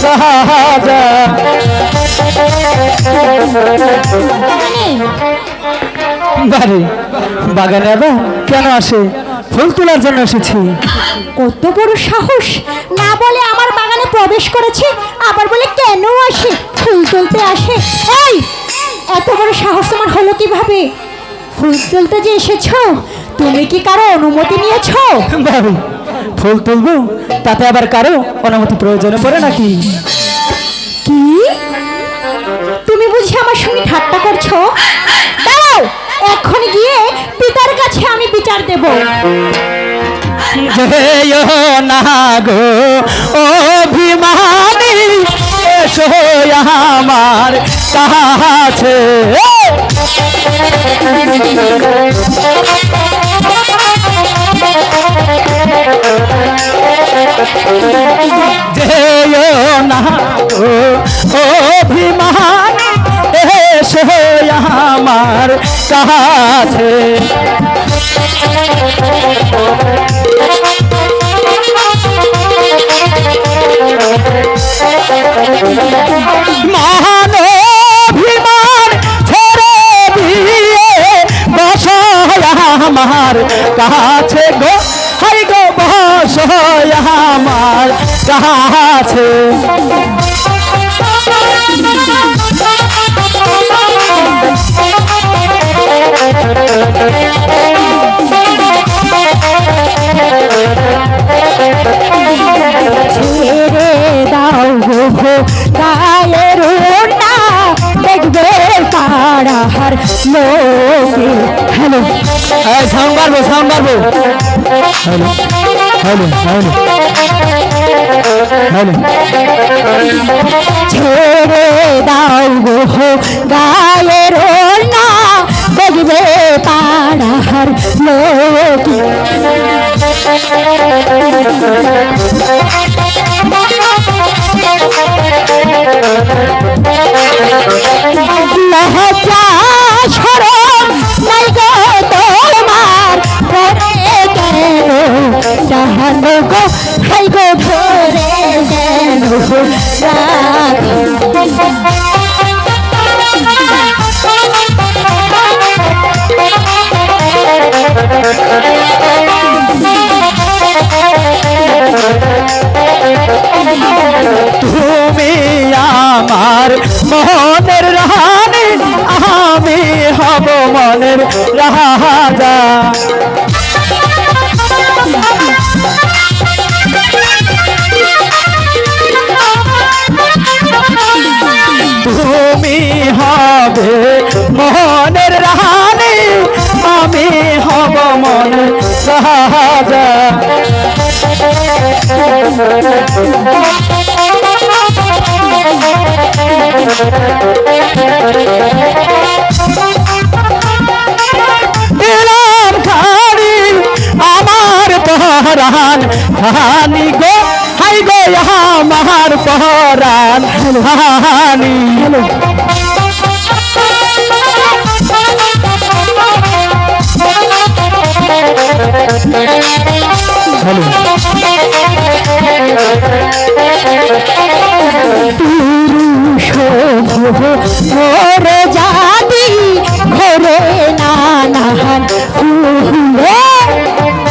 সাজা। বাড়ি বাগানে আবার কেন আসে? ফুল তোলার জন্য এসেছি। কত বড় সাহস! না বলে আমার বাগানে প্রবেশ করেছে, আবার বলে কেন আসে? ফুল তুলতে আসে। এই, এত বড় সাহস তোমার হলো কিভাবে? ফুল তুলতে যে এসেছো, তুমি কি কারো অনুমতি নিয়েছো? বাড়ি ফুল তুলবো, তাতে আবার কারো অনুমতি প্রয়োজনে পড়ে নাকি? কি? তুমি বুঝি আমার সঙ্গে ঠাট্টা করছো? দাঁড়াও, এখন গিয়ে পিতার কাছে আমি বিচার দেব। যেও না গো অভিমানী, এসো আমার কাছে। যেও না গো অভিমানী, এসো আমার কাছে। মহান অভিমান ছেড়ে দিয়ে বসো আমার কাছে গো, হাই গো বসো আমার কাছে। ছেড়ে দাও গো গায়ের ওড়না, দেখবে পাড়ার লোকে। হ্যালো, সাউন্ড বাড়বো, সাউন্ড বাড়বো। Hello hello hello hello. ছেড়ে দাও গো গায়ের ওড়না, দেখবে পাড়ার লোকে। লজ্জা শরম নাই গো তোমার, ধরে কেন জানো গো, হাই গো ধরে কেন তুমি আমার মনের রানী, আমি হব মনের রাজা। তুমি হবে মনের রানী, আমি হব মনের রাজা। দিলাম খানি আমার পহরান হানি গো, হাই গো আমার পহরান হানি। ঘরে যাবি, ঘরে নানান ফুলে।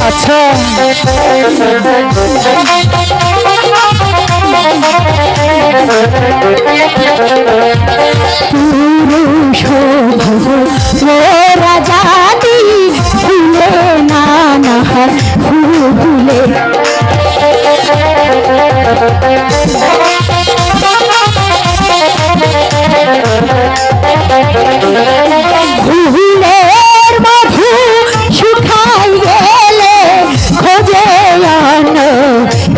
আচ্ছা, পুরুষ ওরা যাবি, ফুলে নানান ফুলে। ফুলের মধু শুকাই গেলে খোঁজে আনো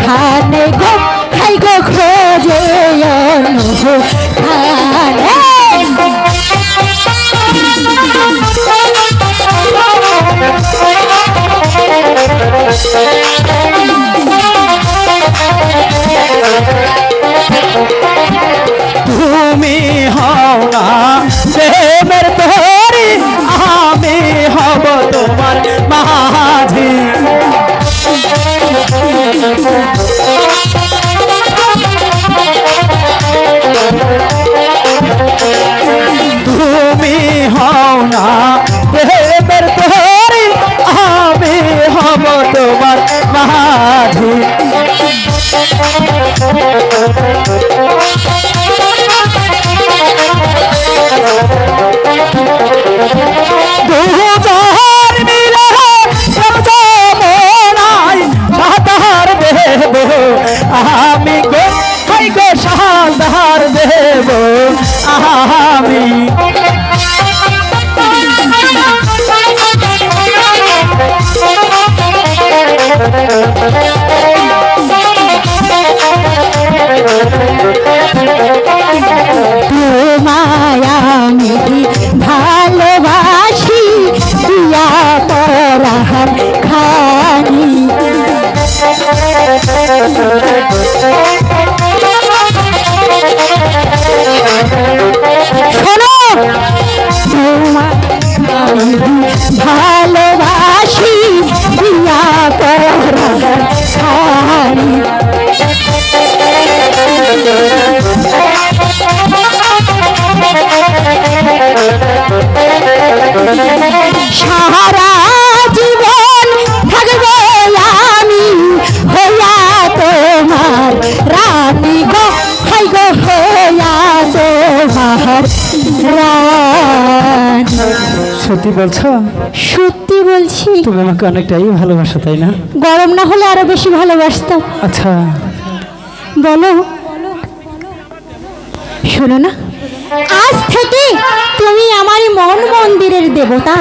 খানে গো, খাই গো খোঁজে আনো খানে। তুমি হও না প্রেমের তরি, আমি হব তোমার মাঝি। হব তোমার মাঝি। দুজন মিলে যমুনায় সাঁতার দেব আমি গো, হাই গো সাঁতার দেব আমি। তোমায় আমি ভালোবাসি দিয়া পরাহার খানি। শোনো, তোমায় আমি ভালোবাসি দিয়া পরাহার খানি। সারা জীবন থাকবো আমি হইয়া তোমার রানী গো, হাই গো হইয়া তোমার রানী। সত্যি বলছো? সত্যি বলছি। তুমি আমাকে অনেকটাই ভালোবাসো তাই না? গরম না হলে আরো বেশি ভালোবাসতাম। আচ্ছা বলো। শোনো না, আজ থেকে তুমি আমার মন মন্দিরের দেবতা।